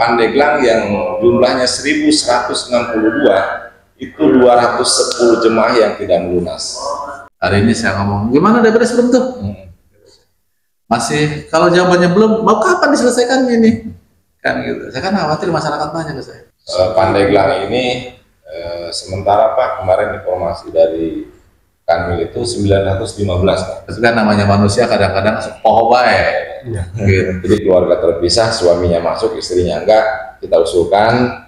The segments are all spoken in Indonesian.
Pandeglang yang jumlahnya 1162 itu 210 jemaah yang tidak melunas. Hari ini saya ngomong, gimana udah beres belum tuh? Masih, kalau jawabannya belum, mau kapan diselesaikan ini? Kan gitu. Saya kan khawatir masyarakat banyak ke saya. Pandeglang ini sementara Pak, kemarin informasi dari Kanwil itu 915 Pak. Itu kan namanya manusia kadang-kadang baik. Gitu. Jadi keluarga terpisah, suaminya masuk, istrinya enggak, kita usulkan.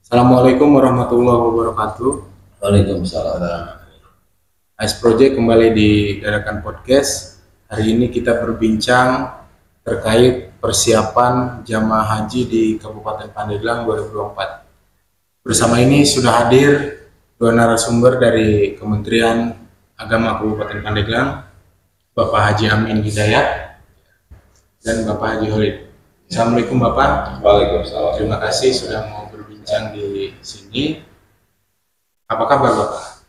Assalamualaikum warahmatullahi wabarakatuh. Waalaikumsalam. AS Project kembali di Dadakan Podcast. Hari ini kita berbincang terkait persiapan jamaah haji di Kabupaten Pandeglang 2024. Bersama ini sudah hadir dua narasumber dari Kementerian Agama Kabupaten Pandeglang, Bapak Haji Amin Hidayat dan Bapak Haji Holid. Assalamualaikum Bapak. Waalaikumsalam. Terima kasih sudah mau berbincang di sini. Apa kabar Bapak?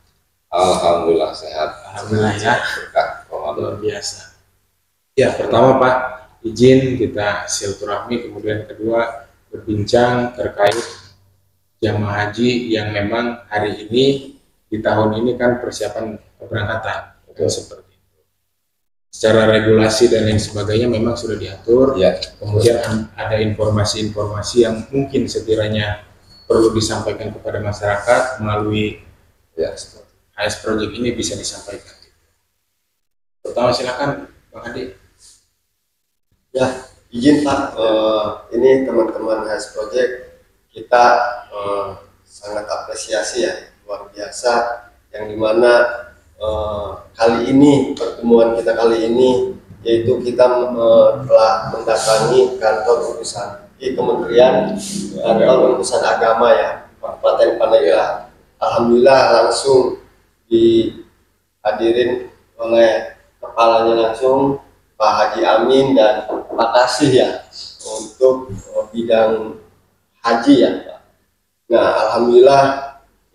Alhamdulillah sehat. Alhamdulillah ya. Berkah Ramadan. Luar biasa. Ya, pertama Pak, izin kita silaturahmi, kemudian kedua berbincang terkait jamaah haji yang memang hari ini di tahun ini kan persiapan keberangkatan itu seperti itu. Secara regulasi dan lain sebagainya memang sudah diatur. Ya. Kemudian ada informasi-informasi yang mungkin sekiranya perlu disampaikan kepada masyarakat melalui AS Project ini bisa disampaikan. Pertama silakan Bang Adi. Ya, izin Pak, ini teman-teman AS Project kita sangat apresiasi ya, luar biasa, yang dimana kali ini, pertemuan kita kali ini, yaitu kita telah mendatangi kantor urusan di Kementerian kantor urusan agama ya, Kabupaten Pandeglang. Alhamdulillah langsung dihadirin oleh kepalanya langsung Pak Haji Amin, dan terima kasih ya untuk bidang haji ya Pak. Nah, alhamdulillah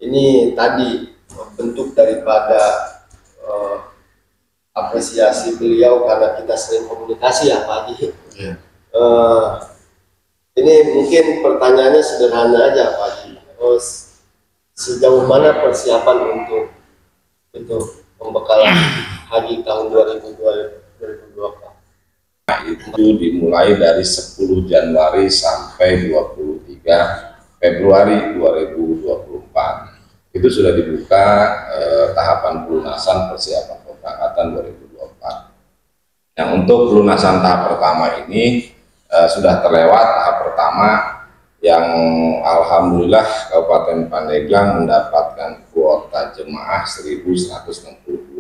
ini tadi bentuk daripada apresiasi beliau karena kita sering komunikasi ya Pak Haji. Ini mungkin pertanyaannya sederhana aja Pak Haji. Sejauh mana persiapan untuk pembekalan haji tahun 2024? Itu dimulai dari 10 Januari sampai 23 Februari 2024. Itu sudah dibuka tahapan pelunasan persiapan keberangkatan 2024. Yang untuk pelunasan tahap pertama ini sudah terlewat tahap pertama, yang alhamdulillah Kabupaten Pandeglang mendapatkan kuota jemaah 1162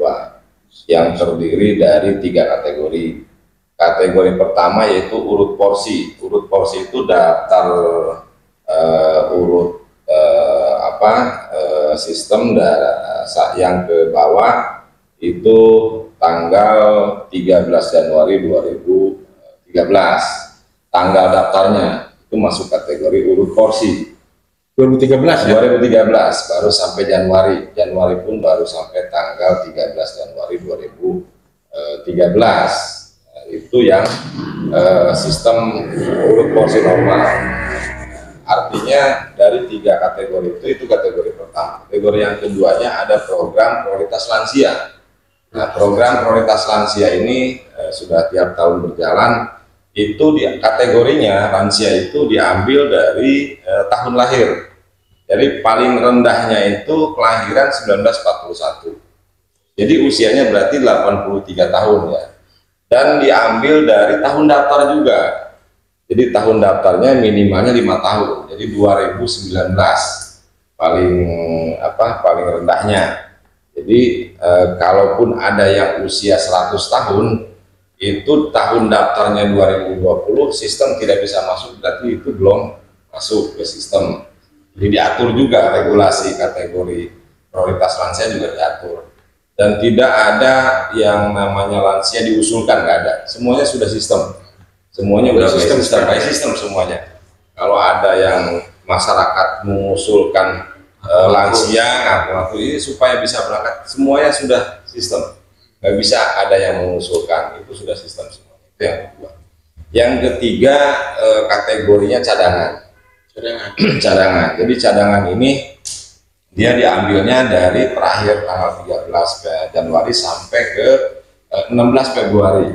yang terdiri dari 3 kategori. Kategori pertama yaitu urut porsi. Urut porsi itu daftar sistem yang ke bawah itu tanggal 13 Januari 2013. Tanggal daftarnya itu masuk kategori urut porsi. 2013 ya? 2013 baru sampai Januari pun baru sampai tanggal 13 Januari 2013. Itu yang sistem urut porsi normal. Artinya dari 3 kategori itu kategori pertama. Kategori yang keduanya ada program prioritas lansia. Nah, program prioritas lansia ini sudah tiap tahun berjalan. Itu kategorinya lansia itu diambil dari tahun lahir. Jadi paling rendahnya itu kelahiran 1941. Jadi usianya berarti 83 tahun ya. Dan diambil dari tahun daftar juga. Jadi tahun daftarnya minimalnya 5 tahun. Jadi 2019 paling rendahnya. Jadi kalaupun ada yang usia 100 tahun, itu tahun daftarnya 2020, sistem tidak bisa masuk, berarti itu belum masuk ke sistem. Jadi diatur juga regulasi kategori prioritas lansia juga diatur. Dan tidak ada yang namanya lansia diusulkan, nggak ada. Semuanya sudah sistem. Semuanya sudah sistem semuanya. Kalau ada yang masyarakat mengusulkan lansia ngaku-ngaku ini supaya bisa berangkat, semuanya sudah sistem, nggak bisa ada yang mengusulkan, itu sudah sistem semua. Itu yang kedua. Yang ketiga kategorinya cadangan. Cadangan. Jadi cadangan ini dia diambilnya dari terakhir tanggal 13 Januari sampai ke 16 Februari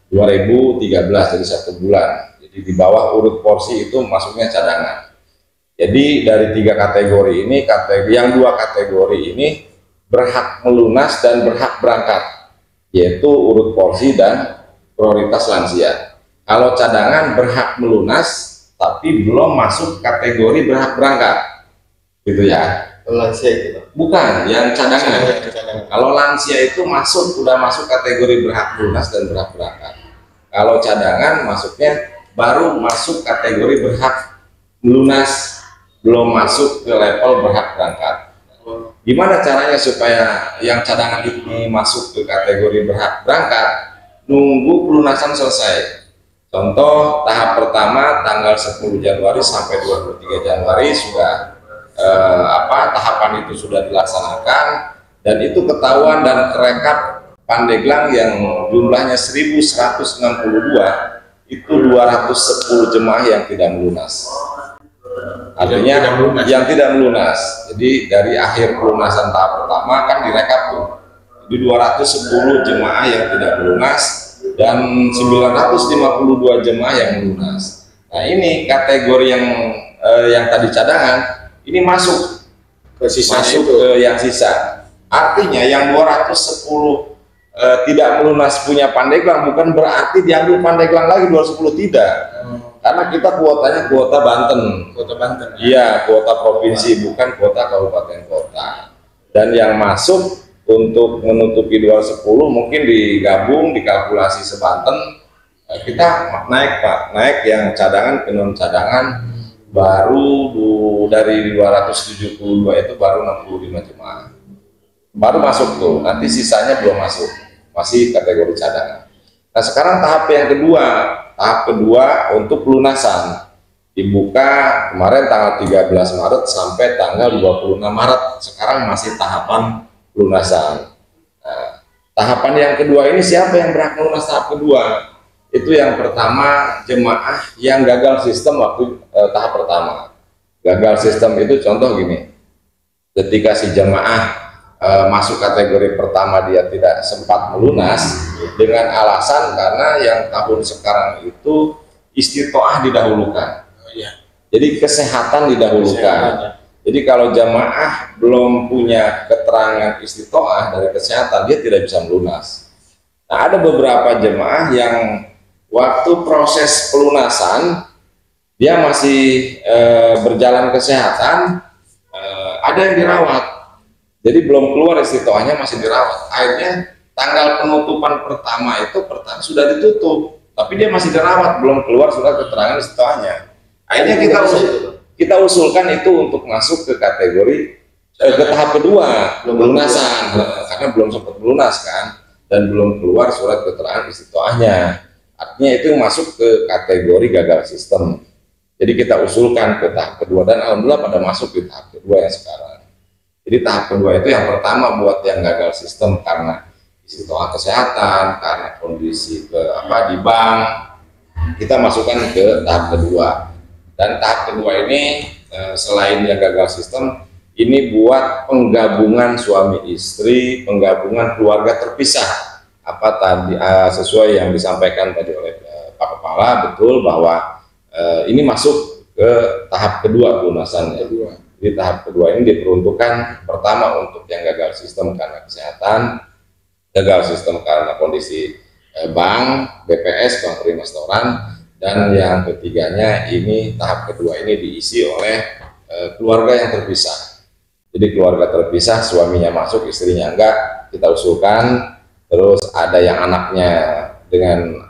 2013, jadi 1 bulan. Jadi di bawah urut porsi itu masuknya cadangan. Jadi dari 3 kategori ini, yang 2 kategori ini berhak melunas dan berhak berangkat, yaitu urut porsi dan prioritas lansia. Kalau cadangan berhak melunas tapi belum masuk kategori berhak berangkat, gitu ya. Lansia itu Bukan, yang cadangan. Kalau lansia itu udah masuk kategori berhak lunas dan berhak berangkat. Kalau cadangan masuknya baru masuk kategori berhak lunas, belum masuk ke level berhak berangkat. Gimana caranya supaya yang cadangan ini masuk ke kategori berhak berangkat? Nunggu pelunasan selesai. Contoh tahap pertama tanggal 10 Januari sampai 23 Januari sudah tahapan itu sudah dilaksanakan, dan itu ketahuan dan kerekap Pandeglang yang jumlahnya 1162 itu 210 jemaah yang tidak melunas. Artinya yang tidak melunas. Jadi dari akhir pelunasan tahap pertama kan direkap tuh. Jadi 210 jemaah yang tidak melunas dan 952 jemaah yang melunas. Nah, ini kategori yang tadi cadangan ini masuk ke yang sisa. Artinya yang 210 tidak melunas punya Pandeglang bukan berarti diambil Pandeglang lagi 210, tidak. Karena kita kuotanya kuota Banten. Iya, kuota provinsi, bukan kuota kabupaten kota. Dan yang masuk untuk menutupi 210 mungkin digabung, dikalkulasi sebanten, kita naik Pak, naik yang cadangan ke non cadangan, baru dari 272 itu baru 65 jemaah baru masuk tuh, nanti sisanya belum masuk, masih kategori cadangan. Nah sekarang tahap kedua untuk pelunasan dibuka kemarin tanggal 13 Maret sampai tanggal 26 Maret, sekarang masih tahapan pelunasan. Nah, tahapan yang kedua ini siapa yang berhak melunas tahap kedua? Itu yang pertama jemaah yang gagal sistem waktu tahap pertama. Gagal sistem itu contoh gini, ketika si jemaah masuk kategori pertama dia tidak sempat melunas dengan alasan karena yang tahun sekarang itu istitoah didahulukan. Jadi kesehatan didahulukan. Jadi kalau jamaah belum punya keterangan istitoah dari kesehatan, dia tidak bisa melunas. Nah, ada beberapa jemaah yang waktu proses pelunasan dia masih berjalan kesehatan, ada yang dirawat, jadi belum keluar istitoahnya, masih dirawat. Akhirnya tanggal penutupan pertama itu sudah ditutup, tapi dia masih dirawat, belum keluar surat keterangan istitoahnya. Akhirnya kita usulkan itu untuk masuk ke kategori ke tahap kedua, pelunasan, karena belum sempat melunas kan, dan belum keluar surat keterangan istitoahnya. Artinya itu masuk ke kategori gagal sistem. Jadi kita usulkan ke tahap kedua, dan alhamdulillah pada masuk di tahap kedua yang sekarang. Jadi tahap kedua itu yang pertama buat yang gagal sistem karena istitoah kesehatan, karena kondisi di bank, kita masukkan ke tahap kedua. Dan tahap kedua ini selain yang gagal sistem, ini buat penggabungan suami istri, penggabungan keluarga terpisah. Apa tadi sesuai yang disampaikan tadi oleh Pak Kepala, betul bahwa ini masuk ke tahap kedua pelunasannya. Di tahap kedua ini diperuntukkan pertama untuk yang gagal sistem karena kesehatan, gagal sistem karena kondisi bank, BPS, bank penerima setoran, dan yang ketiganya ini tahap kedua ini diisi oleh keluarga yang terpisah. Jadi keluarga terpisah, suaminya masuk, istrinya enggak, kita usulkan. Terus ada yang anaknya dengan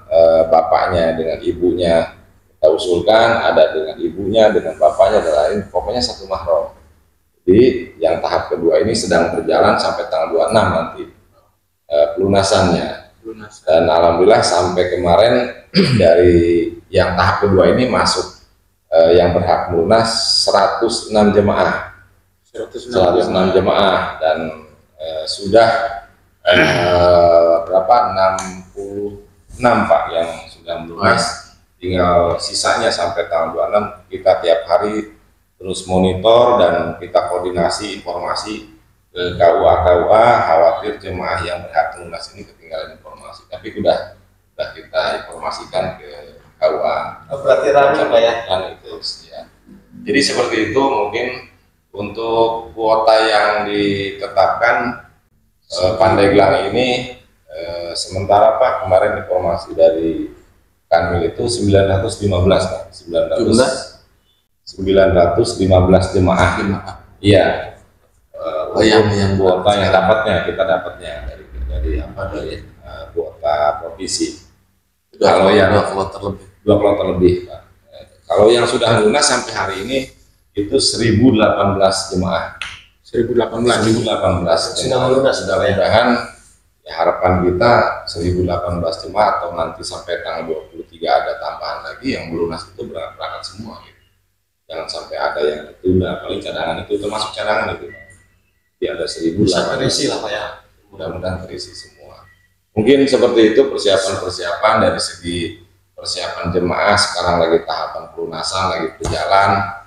bapaknya, dengan ibunya, kita usulkan, ada dengan ibunya, dengan bapaknya, dan lain, pokoknya satu mahram. Jadi yang tahap kedua ini sedang berjalan sampai tanggal 26 nanti pelunasannya. Dan alhamdulillah sampai kemarin dari yang tahap kedua ini masuk yang berhak melunas 106 jemaah. 106 jemaah dan sudah berapa 66 Pak yang sudah melunas, tinggal sisanya sampai tahun 26 kita tiap hari terus monitor dan kita koordinasi informasi ke KUA khawatir jemaah yang berhak lunas ini ketinggalan informasi, tapi sudah kita informasikan ke KUA. Berarti running Pak ya? Itu ya. Jadi seperti itu mungkin untuk kuota yang ditetapkan Pandeglang ini sementara Pak kemarin informasi dari Kanwil itu 915 Pak, 915 jemaah. Iya. Yang kuota yang kita dapatnya dari kuota provinsi. Kalau yang 2 kloter lebih Pak. Kalau yang sudah lunas sampai hari ini itu 1018 jemaah. 1018 mudah-mudahan ya harapan kita 1018 jemaah atau nanti sampai tanggal 23 ada tambahan lagi yang lunas itu berangkat semua gitu. Jangan sampai ada yang ditunda, paling cadangan itu termasuk cadangan itu. Jadi ada 1018 terisi lah Pak ya. Mudah-mudahan terisi semua. Mungkin seperti itu persiapan dari segi persiapan jemaah. Sekarang lagi tahapan pelunasan, lagi berjalan.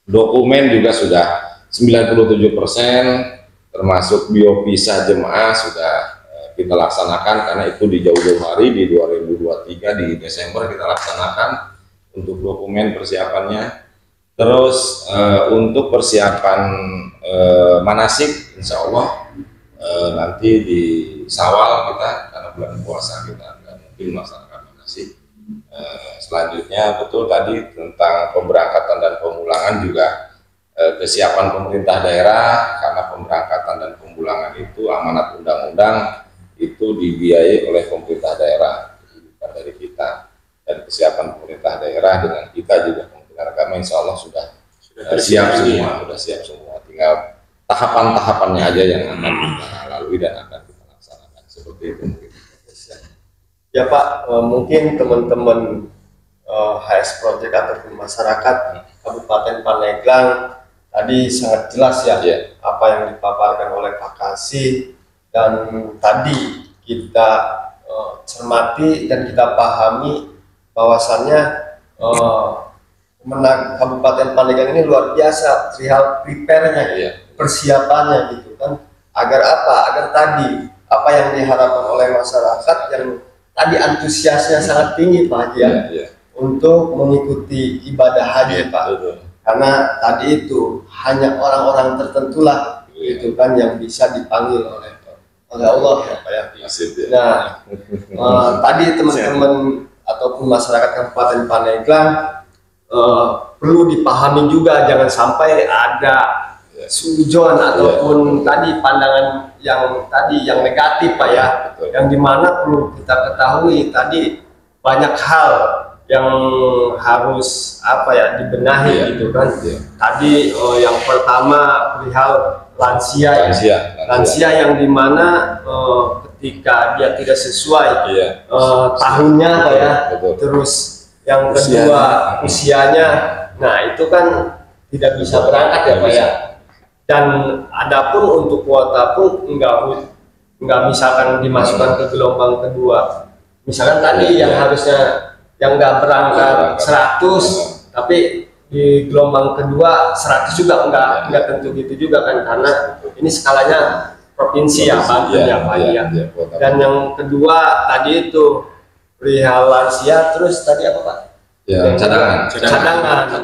Dokumen juga sudah 97%, termasuk biopisah jemaah sudah kita laksanakan karena itu di jauh-jauh hari di 2023 di Desember kita laksanakan untuk dokumen persiapannya. Terus untuk persiapan manasik, insya Allah nanti di Syawal kita karena bulan puasa kita nggak mungkin melaksanakan manasik. Selanjutnya betul tadi tentang pemberangkatan dan pemulangan juga kesiapan pemerintah daerah karena pemberangkatan dan pemulangan itu amanat undang-undang itu dibiayai oleh pemerintah daerah bukan dari kita, dan kesiapan pemerintah daerah dengan kita juga Kementerian Agama insya Allah sudah siap semua, tinggal tahapan-tahapannya aja yang akan kita lalui dan akan kita laksanakan seperti itu mungkin. Ya Pak, mungkin teman-teman HS Project ataupun masyarakat Kabupaten Pandeglang tadi sangat jelas ya apa yang dipaparkan oleh Pak Kasih, dan tadi kita cermati dan kita pahami bahwasannya Kabupaten Pandeglang ini luar biasa perihal prepare-nya, persiapannya gitu kan, agar apa? Agar tadi apa yang diharapkan oleh masyarakat yang tadi antusiasnya sangat tinggi Pak Haji untuk mengikuti ibadah haji Pak. Karena tadi itu hanya orang-orang tertentu lah itu kan yang bisa dipanggil oleh Allah ya Pak ya. Nah, tadi teman-teman ataupun masyarakat Kabupaten Pandeglang perlu dipahami juga, jangan sampai ada sujon ataupun tadi pandangan yang negatif Pak ya, yang dimana perlu kita ketahui tadi banyak hal yang harus dibenahi gitu kan. Tadi yang pertama perihal lansia yang dimana ketika dia tidak sesuai tahunnya Pak ya, terus yang kedua usianya, nah itu kan tidak bisa berangkat ya Pak ya. Dan adapun untuk kuota pun enggak misalkan dimasukkan ke gelombang kedua. Misalkan tadi yang harusnya yang enggak berangkat 100 tapi di gelombang kedua 100 juga enggak tentu gitu juga kan, karena ini skalanya provinsi ya Banten ya Pak ya. Dan yang kedua tadi itu perihal lansia, terus tadi apa Pak? Cadangan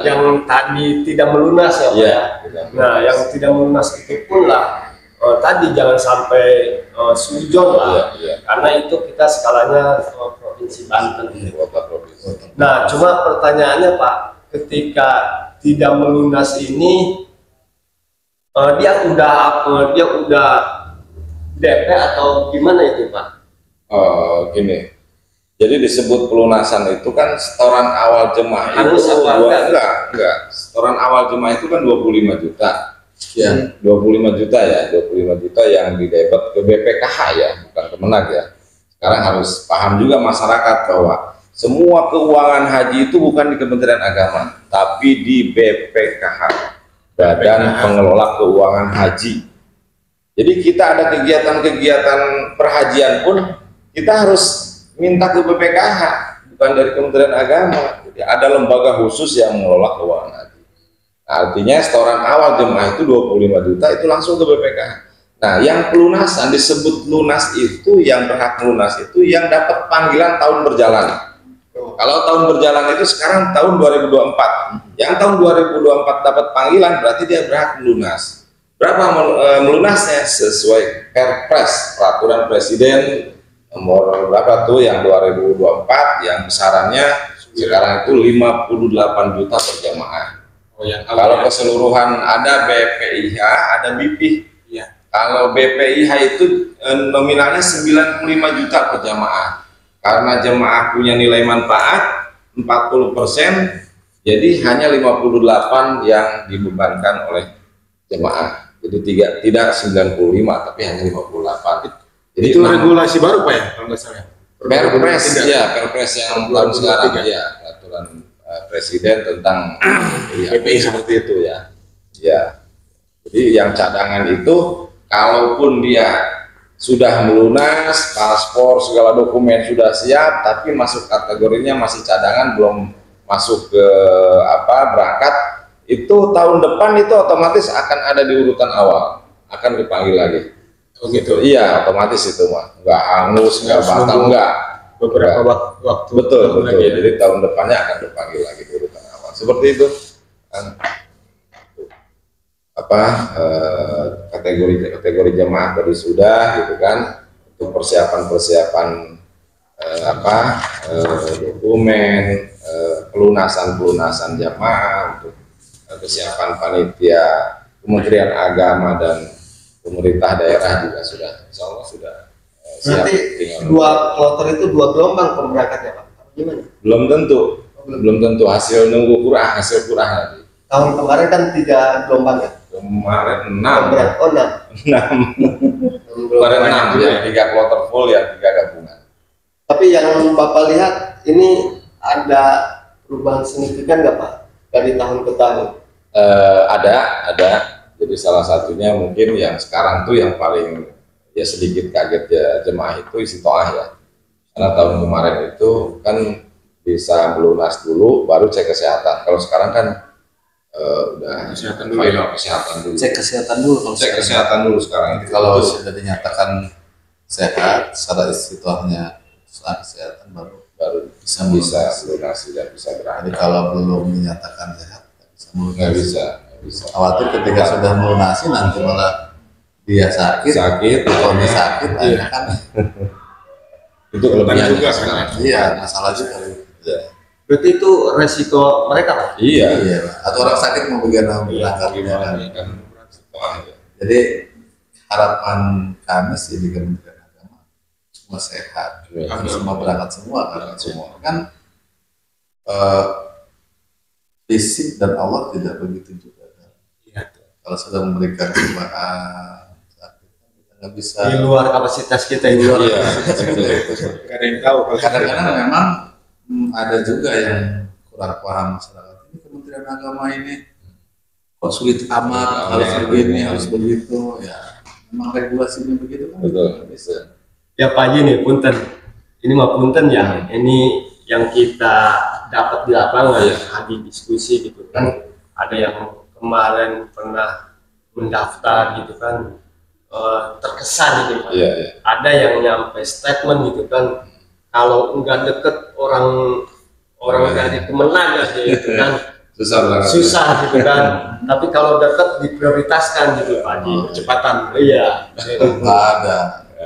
yang tadi tidak melunas ya Pak ya. Nah yang tidak melunas itu pun lah tadi jangan sampai sujon lah, karena itu kita skalanya provinsi Banten. Nah cuma pertanyaannya Pak, ketika tidak melunas ini dia udah DP atau gimana itu Pak? Gini. Jadi disebut pelunasan itu kan setoran awal jemaah itu enggak. Setoran awal jemaah itu kan 25 juta. 25 juta ya, 25 juta yang didebet ke BPKH ya, bukan Kemenag ya. Sekarang harus paham juga masyarakat bahwa semua keuangan haji itu bukan di Kementerian Agama, tapi di BPKH. Badan Pengelola Keuangan Haji. Jadi kita ada kegiatan-kegiatan perhajian pun kita harus minta ke BPKH, bukan dari Kementerian Agama. Jadi ada lembaga khusus yang mengelola keuangan haji. Nah, artinya setoran awal jemaah itu 25 juta itu langsung ke BPKH. Nah, yang pelunasan disebut lunas itu, yang berhak lunas itu yang dapat panggilan tahun berjalan. Kalau tahun berjalan itu sekarang tahun 2024. Yang tahun 2024 dapat panggilan berarti dia berhak melunas. Berapa melunasnya? Sesuai Perpres, peraturan Presiden nomor berapa tuh yang 2024 yang besarannya sekarang itu 58 juta per jamaah. Kalau keseluruhan ada BPIH, ada BP. Ya. Kalau BPIH itu nominalnya 95 juta per jamaah. Karena jemaah punya nilai manfaat 40%, jadi hanya 58 yang dibebankan oleh jemaah. Jadi tidak 95 tapi hanya 58. Jadi Itu regulasi baru Pak ya kalau nggak salah. Perpres ya, Perpres yang tahun sekarang ya, peraturan Presiden tentang BPI seperti itu ya. Ya. Jadi yang cadangan itu kalaupun dia sudah melunas, paspor segala dokumen sudah siap, tapi masuk kategorinya masih cadangan, belum masuk ke berangkat, itu tahun depan itu otomatis akan ada di urutan awal, akan dipanggil lagi. Oh gitu. Iya, otomatis itu mah, nggak hangus, nggak batal, nggak. Beberapa waktu. Betul, betul. lagi ya. Jadi tahun depannya akan dipanggil lagi di urutan awal. Seperti itu. Kategori jemaah tadi sudah, gitu kan, untuk persiapan dokumen, pelunasan jemaah, untuk kesiapan panitia Kementerian Agama dan pemerintah daerah juga sudah, insya Allah sudah siap. Berarti dua kloter itu 2 gelombang pemberangkatnya Pak? Gimana? Belum tentu, hasil nunggu hasil kurang nanti. Tahun kemarin kan 3 gelombang ya? Kemarin 6. Oh 6. 6. Kemarin 6 ya, 3 kloter full ya, 3 gabungan. Tapi yang Bapak lihat ini ada perubahan signifikan nggak Pak dari tahun ke tahun? Ada. Jadi salah satunya mungkin yang sekarang tuh yang paling ya sedikit kaget ya jemaah itu istiqoah ya. Karena tahun kemarin itu kan bisa melunas dulu, baru cek kesehatan. Kalau sekarang kan udah Kesehatan dulu. Kesehatan dulu. Cek kesehatan dulu kalau Cek kesehatan dulu sekarang. Jadi kalau sudah dinyatakan sehat, secara istiqoahnya setelah kesehatan baru bisa lunasi dan bisa Jadi berangkat. kalau belum dinyatakan sehat, nggak bisa Nggak bisa. Khawatir ketika sudah melunasi nanti malah dia sakit, kondisi sakit, akhirnya kan Itu kelebihan juga sekarang. iya masalah juga. Ya. Berarti itu resiko mereka Pak? Iya. Iya, atau orang sakit mau bagaimana berangkat Gimana kan. nih kan istiqoah ya. Jadi harapan kami sih di Kementerian Agama semua sehat, Amin. semua berangkat semua kan. Berangkat semua. Kan fisik dan Allah tidak begitu juga. Kan? Iya. Kalau sudah memberikan cobaan sakit, kita nggak bisa. Di luar kapasitas kita ini. Iya. Nggak ada yang tahu kalau Kadang-kadang memang ada juga yang kurang paham masyarakat ini Kementerian Agama ini kok sulit amat, harus begini, harus begitu, ya memang regulasinya begitu kan. Betul. Nggak bisa. Ya Pak Haji nih, punten. Ini mah punten ya. Ini yang kita dapat di lapangan, di diskusi gitu kan. Ada yang kemarin pernah mendaftar gitu kan, terkesan gitu kan. Iya, iya. Ada yang nyampe statement gitu kan, kalau enggak deket orang dari Kemenag aja gitu kan, susah gitu kan. Tapi kalau deket diprioritaskan gitu Pak Haji. kecepatan. Iya. Nggak ada.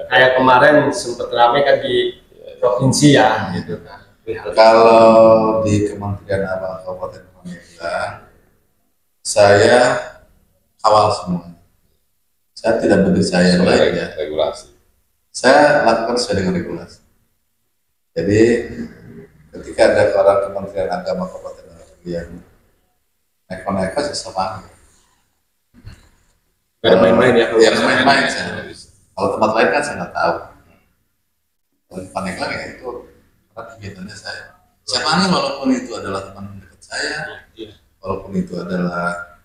Kayak kemarin sempet rame kan di provinsi ya gitu kan. Kalau di Kementerian Agama Kabupaten Pandeglang, saya kawal semua. Saya tidak berdaya yang lain ya. Regulasi. Saya lakukan sesuai dengan regulasi. Jadi ketika ada orang Kementerian Agama Kabupaten Pandeglang yang neko-neko saya sama. Nggak ada main-main ya. Ya main-main saya. Kalau tempat lain kan saya nggak tahu. Kalau di Pandeglang ya itu kegiatannya saya panggil walaupun itu adalah teman dekat saya, Iya. walaupun itu adalah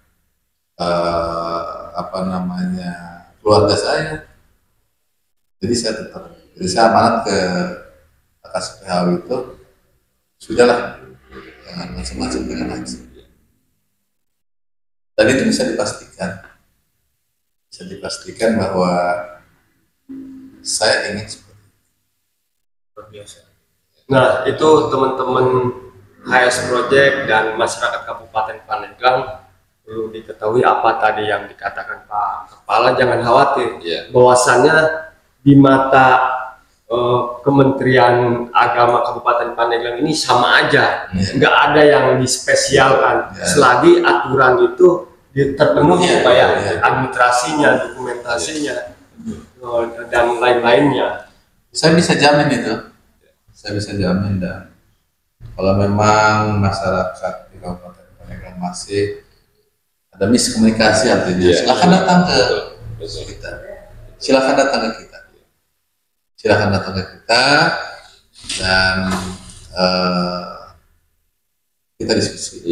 apa namanya keluarga saya. Jadi saya amanat ke KSPHW itu, sudahlah, jangan macam-macam dengan haji. Dan itu bisa dipastikan bahwa saya ingin seperti itu. Luar biasa. Nah, itu teman-teman HS Project dan masyarakat Kabupaten Pandeglang perlu diketahui apa tadi yang dikatakan Pak Kepala. Jangan khawatir, bahwasannya di mata Kementerian Agama Kabupaten Pandeglang ini sama aja, nggak ada yang dispesialkan selagi aturan itu terpenuhi Pak ya, administrasinya, dokumentasinya, dan lain-lainnya. Saya bisa jamin itu, dan kalau memang masyarakat di Kabupaten Pandeglang masih ada miskomunikasi, artinya silakan datang ke kita, silakan datang ke kita dan kita diskusi.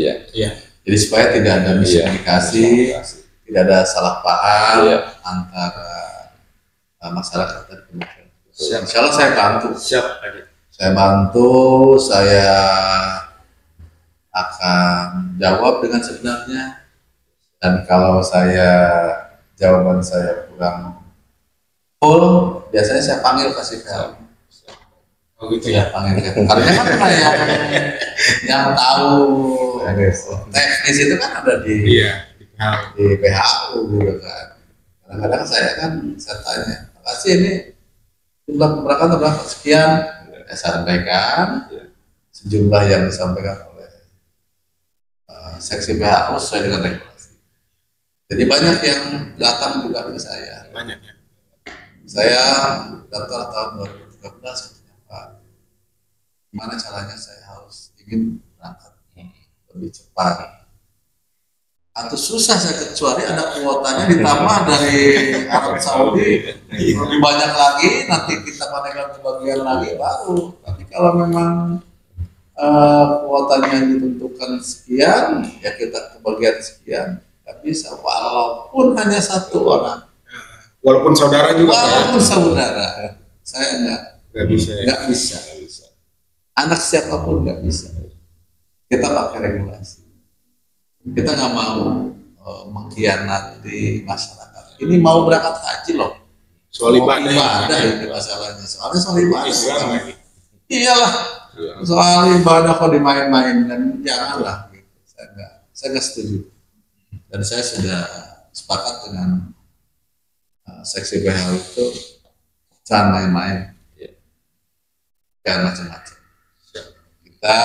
Jadi supaya tidak ada miskomunikasi, tidak ada salah paham antara masyarakat dan kementerian. Insya Allah saya bantu. Saya akan jawab dengan sebenarnya. Dan kalau jawaban saya kurang full, biasanya saya panggil KSPHW. Oh gitu ya. Panggil karena kan yang tahu teknis itu kan ada di PHU gitu kan. Kadang-kadang saya tanya, makasih ini jumlah keberangkatan berapa sekian, saya sampaikan sejumlah yang disampaikan oleh seksi PHU sesuai dengan regulasi. Jadi banyak yang datang juga ke saya. Banyak ya. Saya daftar tahun 2013 katanya, Pak, gimana caranya saya harus ingin berangkat lebih cepat. Atau susah saya, kecuali ada kuotanya ditambah dari Arab Saudi lebih banyak lagi, nanti kita panenkan kebagian lagi baru. Tapi kalau memang kuotanya ditentukan sekian, ya kita kebagian sekian, nggak bisa. Walaupun hanya satu orang, walaupun saudara juga. Walaupun saudara, saya nggak bisa. Anak siapapun nggak bisa. Kita pakai regulasi. Kita nggak mau mengkhianati masyarakat. Ini mau berangkat haji loh. Soal ibadah ini masalahnya. Soalnya soal ibadah. Iyalah. Soal ibadah kok dimain-main, dan janganlah. Gitu. Saya nggak setuju. Dan saya sudah sepakat dengan seksi PHW itu, jangan main-main, jangan macam-macam. Kita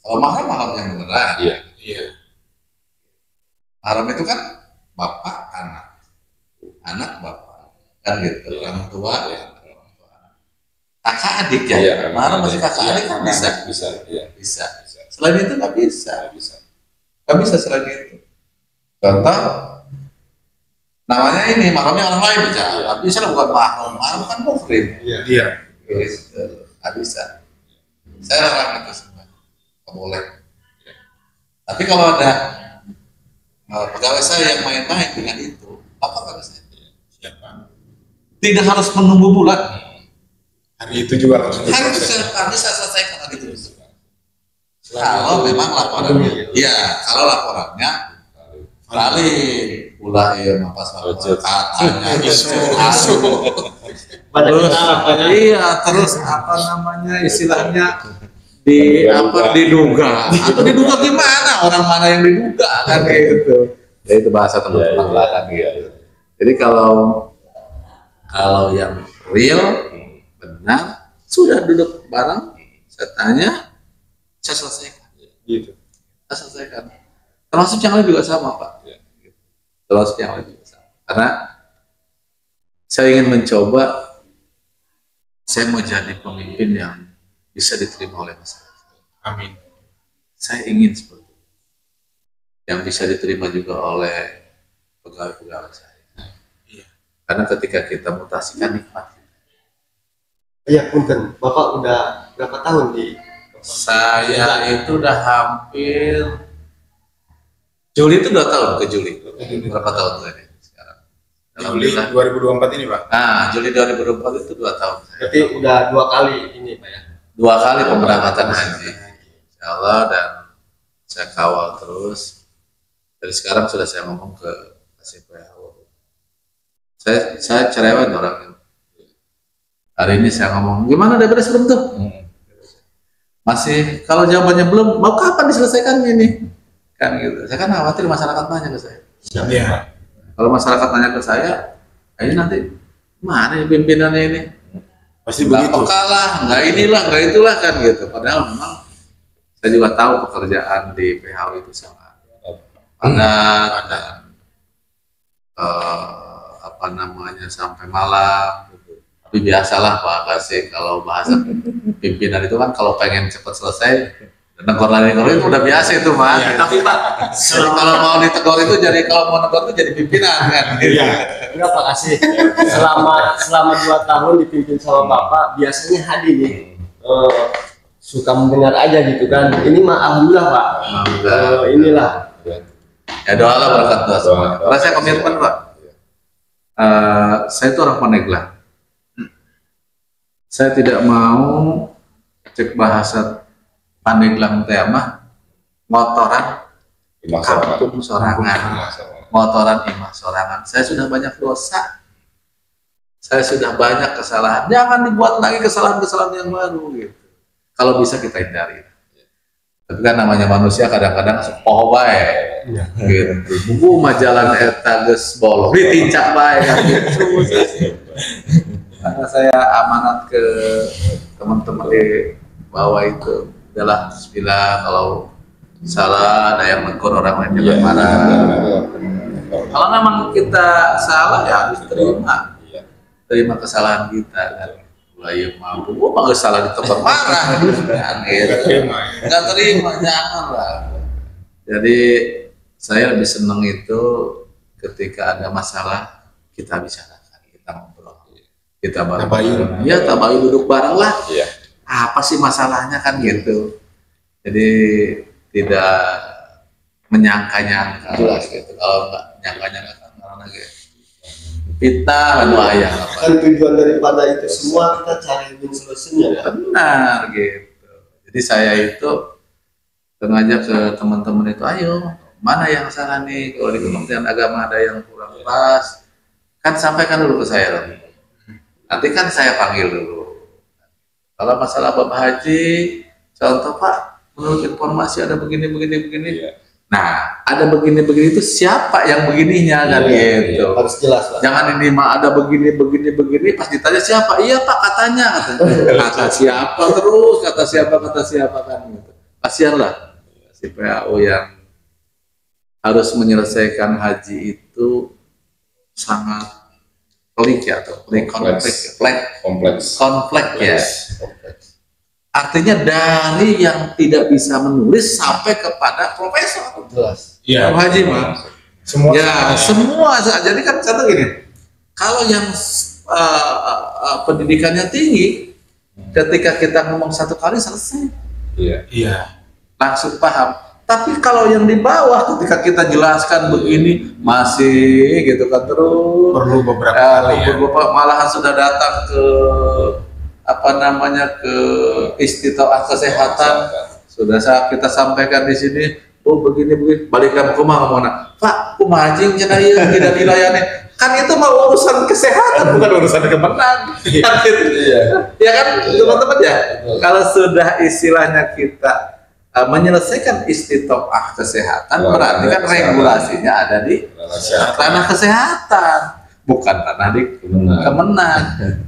kalau mahram yang beneran. Mahram itu kan bapak anak bapak, kan gitu. Orang tua kakak adik ya. Mahram masih kakak adik kan bisa. Selain itu nggak bisa. Nggak bisa selain itu. Contoh, namanya ini mahramnya orang lain aja. Tapi saya bukan mahram kan muhrim. Iya. Nggak bisa. Saya larang itu semua. Nggak boleh. Tapi kalau ada pegawai saya yang main-main dengan itu, apa kata saya? Siapa? Tidak harus menunggu bulan. Hari itu juga harus. Hari itu saya selesaikan gitu. Kalau memang laporannya, kalau laporannya valid, pula apa katanya terus apa namanya istilahnya diduga atau diduga gimana, orang mana yang diduga kan gitu. Ya itu bahasa teman-teman belakang gitu. Jadi kalau yang real benar sudah duduk bareng, saya tanya, saya selesaikan. Gitu. Saya selesaikan. Termasuk yang lain juga sama, Pak. Termasuk yang lain juga sama. Karena saya ingin mencoba, saya mau jadi pemimpin yang bisa diterima oleh masyarakat. Amin. Saya ingin seperti itu. Yang bisa diterima juga oleh pegawai-pegawai saya. Iya. Karena ketika kita mutasikan nikmat. Iya, punten. Bapak udah berapa tahun di? Saya itu udah hampir Juli itu 2 tahun ke Juli. Berapa tahun tadi sekarang? Juli Alhamdulillah. 2024 ini Pak. Juli 2024 itu 2 tahun. Berarti udah 2 kali ini Pak ya. 2 kali pemberangkatan haji. Insya Allah, dan saya kawal terus. Dari sekarang sudah saya ngomong ke KCPAO. Saya cerewet orangnya. Hari ini saya ngomong, gimana udah beres belum tuh? Masih, kalau jawabannya belum, mau kapan diselesaikan ini? Kan gitu. Saya kan khawatir masyarakat nanya ke saya. Iya. Kalau masyarakat nanya ke saya, ini nanti mana pimpinannya ini? Pasti Nggak begitu. peka lah, nggak inilah, nggak itulah kan gitu. Padahal memang saya juga tahu pekerjaan di PHU itu sangat padat dan apa namanya sampai malam. Tapi biasalah Pak Kasih, kalau bahasa pimpinan itu kan kalau pengen cepat selesai, negor itu udah biasa itu Pak. Iya. Tapi Pak, kalau mau ditegur itu jadi, kalau mau negor itu jadi pimpinan kan. Iya. Enggak Pak Kasih. Selama 2 tahun dipimpin sama Bapak, biasanya Hadi nih suka mendengar aja gitu kan. Ini mah alhamdulillah Pak. Inilah. Ya doalah berkat doa semua. Karena saya komitmen Pak. Saya itu orang Pandeglang. Saya tidak mau cek bahasa Pandeglang tema motoran kampung sorangan, motoran imah sorangan. Saya sudah banyak dosa, saya sudah banyak kesalahan. Jangan dibuat lagi kesalahan-kesalahan yang baru gitu. Kalau bisa kita hindari. Tapi kan namanya manusia kadang-kadang sepoh bae. Gitu. Buku majalah eta geus bolong ditincak bae kan gitu. Karena saya amanat ke teman-teman di bawah itu adalah bismillah, kalau salah ada yang menegur orang lain jangan marah. Kalau memang kita salah ya harus terima kesalahan kita kan. Mulai mampu, mah salah ditegur marah kan gitu. Nggak terima, janganlah. Jadi saya lebih senang itu ketika ada masalah kita bicarakan, kita ngobrol, kita bareng, ya tabayun duduk bareng lah. Apa sih masalahnya kan gitu. Jadi tidak menyangka-nyangka gitu. Kalau nggak nyangka-nyangka kan orang lagi fitnah anu aya apa. Kan tujuan daripada itu semua kita cari win solusinya ya. Benar gitu. Jadi saya itu sengaja ke teman-teman itu, ayo mana yang salah nih, kalau di Kementerian Agama ada yang kurang pas, kan sampaikan dulu ke saya. Nanti kan saya panggil dulu. Kalau masalah Bapak Haji, contoh Pak, menurut informasi ada begini. Nah, ada begini itu siapa yang begininya kan gitu. Harus jelas lah. Jangan ini mah ada begini, pas ditanya siapa? Iya Pak katanya. Kata siapa terus, kata siapa kan gitu. Kasihanlah si PAO yang harus menyelesaikan haji itu sangat pelik ya, atau kompleks ya. Artinya dari yang tidak bisa menulis sampai kepada profesor. Jelas. Iya. Haji mah Semua. ya semua. Jadi kan contoh gini, kalau yang pendidikannya tinggi, ketika kita ngomong 1 kali selesai, Iya. langsung paham. Tapi kalau yang di bawah, ketika kita jelaskan begini masih gitu kan terus Perlu beberapa kali ya. malahan sudah datang ke ke istitoah kesehatan, sudah kita sampaikan di sini. Oh begini balik ke rumah ngomongna, Pak kumaha jeung cenah ieu tidak dilayani. Kan itu mah urusan kesehatan, bukan urusan kemenang. Kan gitu. Ya kan teman-teman ya. Kalau sudah istilahnya kita menyelesaikan istitoah kesehatan, berarti kan regulasinya ada di ranah kesehatan, bukan ranah di kemenang.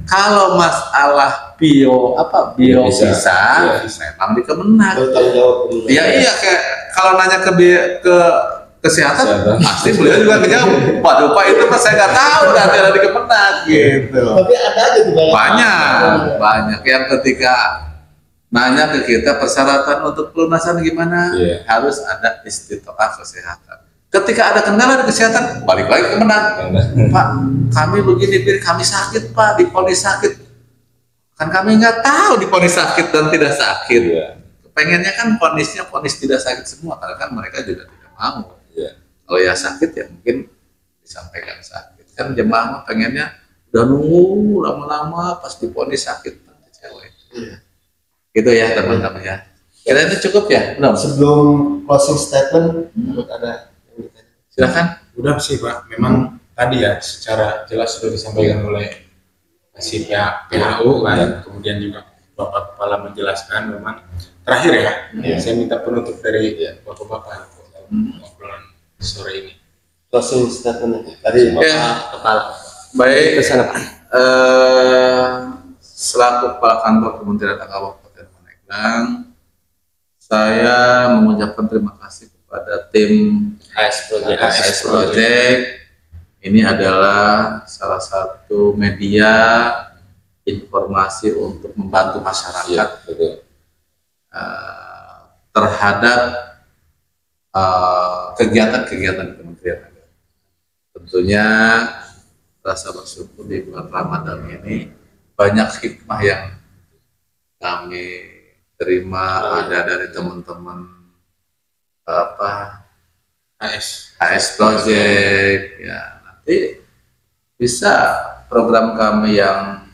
Kalau masalah biofisa memang di kemenang. Ya iya, kayak kalau nanya ke kesehatan pasti beliau juga ngejawab, waduh Pak itu mas saya nggak tahu, nanti ada di kemenang gitu. Tapi ada aja tuh Banyak yang ketika nanya ke kita persyaratan untuk pelunasan gimana, harus ada istitoah kesehatan. Ketika ada kendala di kesehatan, balik lagi ke kemenang. Pak, kami begini, kami sakit Pak, diponis sakit. Kan kami nggak tahu diponis sakit dan tidak sakit. Pengennya kan ponis tidak sakit semua, karena kan mereka juga tidak mau. Kalau ya sakit ya mungkin disampaikan sakit. Kan jemaah mah pengennya udah nunggu lama-lama pas diponis sakit cewek. Gitu ya teman-teman ya. Kira itu cukup ya? Belum? Sebelum closing statement, ada yang ditanya? Silakan. Udah sih Pak, memang tadi ya secara jelas sudah disampaikan oleh Kasihnya PHU kan, kemudian juga Bapak Kepala menjelaskan. Memang terakhir ya, saya minta penutup dari Bapak-Bapak untuk obrolan sore ini. Closing statement dari Bapak Kepala. Baik. Ke sana Pak. Selaku Kepala Kantor Kementerian Agama Kabupaten Pandeglang, saya mengucapkan terima kasih kepada tim AS Project. Ini adalah salah satu media informasi untuk membantu masyarakat terhadap kegiatan-kegiatan Kementerian Agama. Tentunya rasa bersyukur di bulan Ramadan ini banyak hikmah yang kami terima, ada dari teman-teman AS Project ya. Nanti bisa program kami yang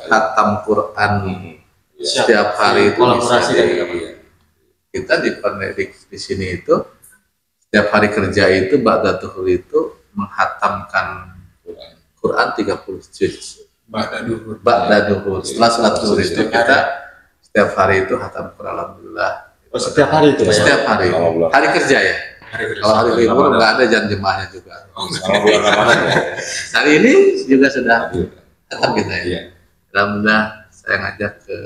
khatam Quran setiap hari itu kolaborasi kita di sini itu setiap hari kerja itu ba'da duhur itu menghatamkan Quran 30 juz. Ba'da duhur. Setelah salat duhur itu kita setiap hari itu khatam Quran, alhamdulillah. Setiap hari itu? Setiap hari. Hari kerja ya. Kalau hari libur nggak ada jam jemaahnya juga. Hari ini juga sudah khatam kita ya. Alhamdulillah saya ngajak ke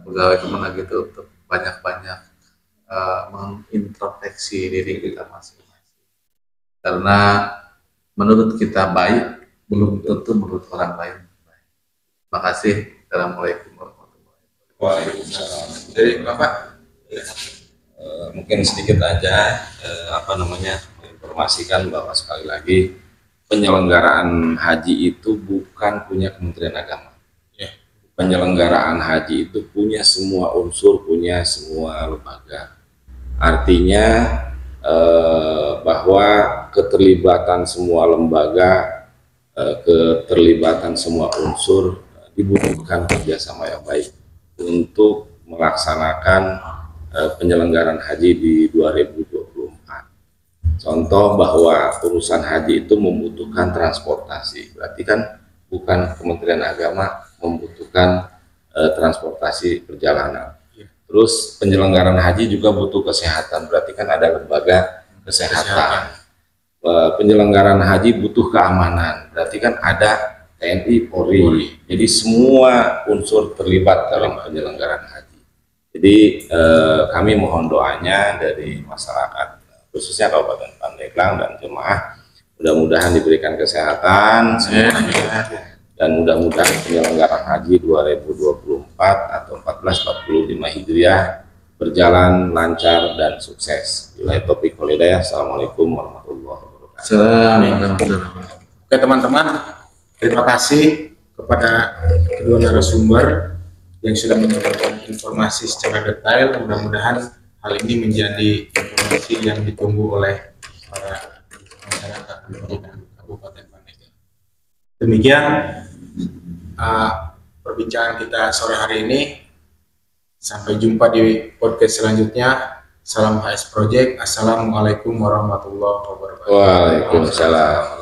pegawai Kemenag itu untuk banyak-banyak mengintrospeksi diri kita masing-masing. Karena menurut kita baik, belum tentu menurut orang lain baik. Terima kasih. Assalamualaikum warahmatullahi wabarakatuh. Waalaikumsalam. Jadi Bapak, Mungkin sedikit aja menginformasikan bahwa sekali lagi penyelenggaraan haji itu bukan punya Kementerian Agama. Penyelenggaraan haji itu punya semua unsur, punya semua lembaga. Artinya bahwa keterlibatan semua lembaga, keterlibatan semua unsur dibutuhkan kerjasama yang baik untuk melaksanakan penyelenggaraan haji di 2024. Contoh bahwa urusan haji itu membutuhkan transportasi, berarti kan bukan Kementerian Agama membutuhkan transportasi perjalanan. Terus penyelenggaraan haji juga butuh kesehatan, berarti kan ada lembaga kesehatan. Penyelenggaraan haji butuh keamanan, berarti kan ada TNI, Polri. Jadi semua unsur terlibat dalam penyelenggaraan haji. Jadi kami mohon doanya dari masyarakat, khususnya Kabupaten Pandeglang dan jemaah, mudah-mudahan diberikan kesehatan semuanya, dan mudah-mudahan penyelenggaraan haji 2024 atau 1445 Hijriah berjalan lancar dan sukses. Billahi taufiq wal hidayah. Assalamualaikum warahmatullahi wabarakatuh. oke teman-teman, terima kasih kepada kedua narasumber yang sudah menyampaikan informasi secara detail. Mudah-mudahan hal ini menjadi informasi yang ditunggu oleh para masyarakat pendidikan Kabupaten Pandeglang. Demikian perbincangan kita sore hari ini. Sampai jumpa di podcast selanjutnya. Salam HS Project. Assalamualaikum warahmatullahi wabarakatuh. Waalaikumsalam.